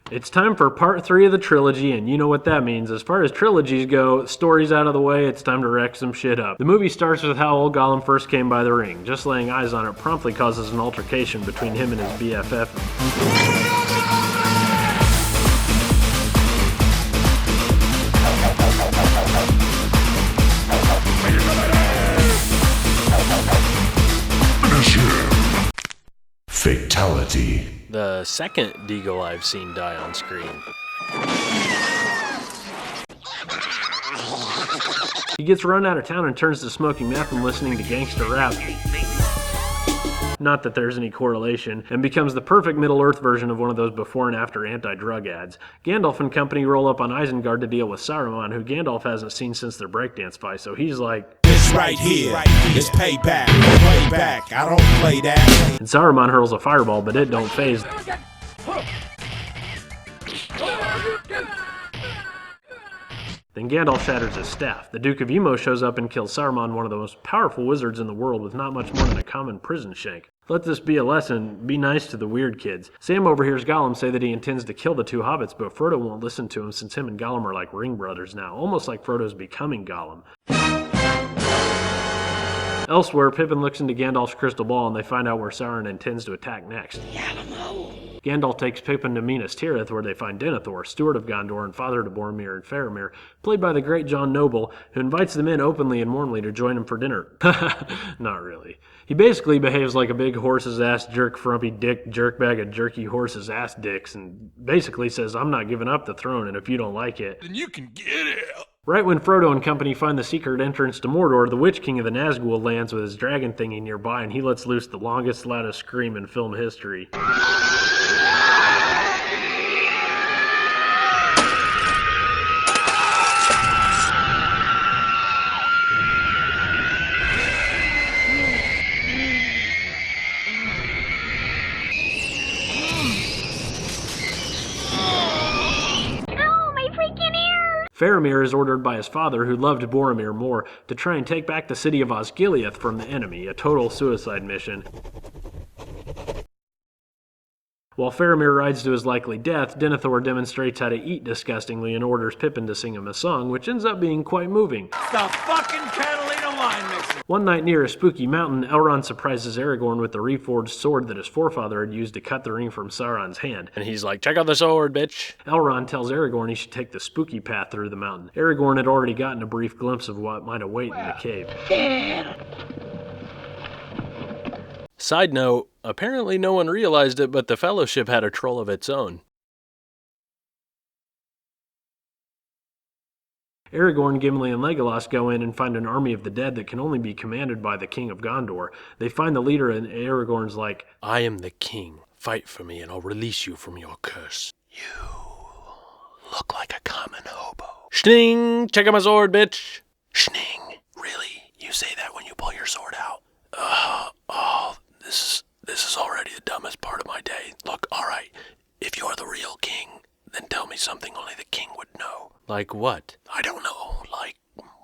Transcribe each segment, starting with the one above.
It's time for part 3 of the trilogy, and you know what that means. As far as trilogies go, stories out of the way, it's time to wreck some shit up. The movie starts with how old Gollum first came by the ring. Just laying eyes on it promptly causes an altercation between him and his BFF. Fatality. The second Deagle I've seen die on screen. He gets run out of town and turns to smoking meth and listening to gangster rap. Not that there's any correlation, and becomes the perfect Middle-earth version of one of those before and after anti-drug ads. Gandalf and company roll up on Isengard to deal with Saruman, who Gandalf hasn't seen since their breakdance fight, so he's like, "This right here is payback, playback, I don't play that." And Saruman hurls a fireball, but it don't phase. Then Gandalf shatters his staff. The Duke of Emo shows up and kills Saruman, one of the most powerful wizards in the world, with not much more than a common prison shank. Let this be a lesson. Be nice to the weird kids. Sam overhears Gollum say that he intends to kill the two hobbits, but Frodo won't listen to him since him and Gollum are like ring brothers now, almost like Frodo's becoming Gollum. Elsewhere, Pippin looks into Gandalf's crystal ball and they find out where Sauron intends to attack next. Gandalf takes Pippin to Minas Tirith, where they find Denethor, steward of Gondor and father to Boromir and Faramir, played by the great John Noble, who invites them in openly and warmly to join him for dinner. Not really. He basically behaves like a big horse's ass jerk, frumpy dick, jerkbag of jerky horse's ass dicks, and basically says, "I'm not giving up the throne, and if you don't like it, then you can get it." Right when Frodo and company find the secret entrance to Mordor, the Witch King of the Nazgul lands with his dragon thingy nearby, and he lets loose the longest, loudest scream in film history. Faramir is ordered by his father, who loved Boromir more, to try and take back the city of Osgiliath from the enemy, a total suicide mission. While Faramir rides to his likely death, Denethor demonstrates how to eat disgustingly and orders Pippin to sing him a song, which ends up being quite moving. The fucking Catalina wine mixer. One night near a spooky mountain, Elrond surprises Aragorn with the reforged sword that his forefather had used to cut the ring from Sauron's hand. And he's like, "Check out the sword, bitch." Elrond tells Aragorn he should take the spooky path through the mountain. Aragorn had already gotten a brief glimpse of what might await in the cave. Side note, apparently no one realized it, but the Fellowship had a troll of its own. Aragorn, Gimli, and Legolas go in and find an army of the dead that can only be commanded by the King of Gondor. They find the leader, and Aragorn's like, "I am the king. Fight for me and I'll release you from your curse." "You look like a common hobo." "Shning! Check out my sword, bitch!" "Shning! Really? You say that when you pull your sword out?" This is already the dumbest part of my day. Look, alright, if you're the real king, then tell me something only the king would know." "Like what?" "I don't know. Like,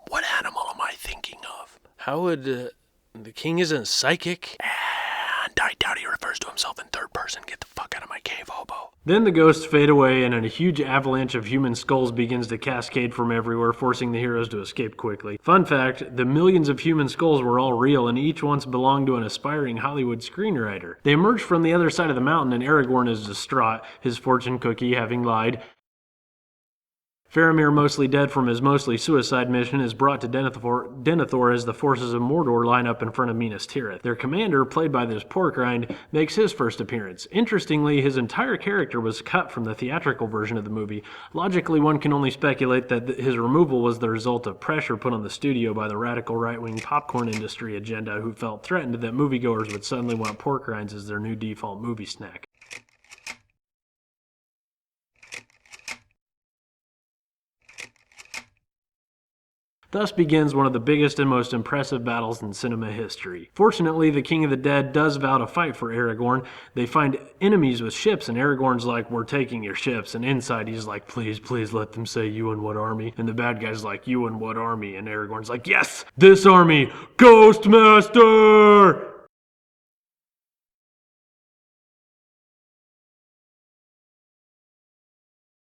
what animal am I thinking of?" "How would, the king isn't psychic?" "And I doubt he refers to himself in third person. Get the fuck out of my cave, hobo." Then the ghosts fade away, and a huge avalanche of human skulls begins to cascade from everywhere, forcing the heroes to escape quickly. Fun fact, the millions of human skulls were all real, and each once belonged to an aspiring Hollywood screenwriter. They emerge from the other side of the mountain, and Aragorn is distraught, his fortune cookie having lied. Faramir, mostly dead from his mostly suicide mission, is brought to Denethor as the forces of Mordor line up in front of Minas Tirith. Their commander, played by this pork rind, makes his first appearance. Interestingly, his entire character was cut from the theatrical version of the movie. Logically, one can only speculate that his removal was the result of pressure put on the studio by the radical right-wing popcorn industry agenda, who felt threatened that moviegoers would suddenly want pork rinds as their new default movie snack. Thus begins one of the biggest and most impressive battles in cinema history. Fortunately, the King of the Dead does vow to fight for Aragorn. They find enemies with ships, and Aragorn's like, "We're taking your ships." And inside he's like, "Please, please let them say you and what army." And the bad guy's like, "You and what army?" And Aragorn's like, "Yes, this army, Ghostmaster!"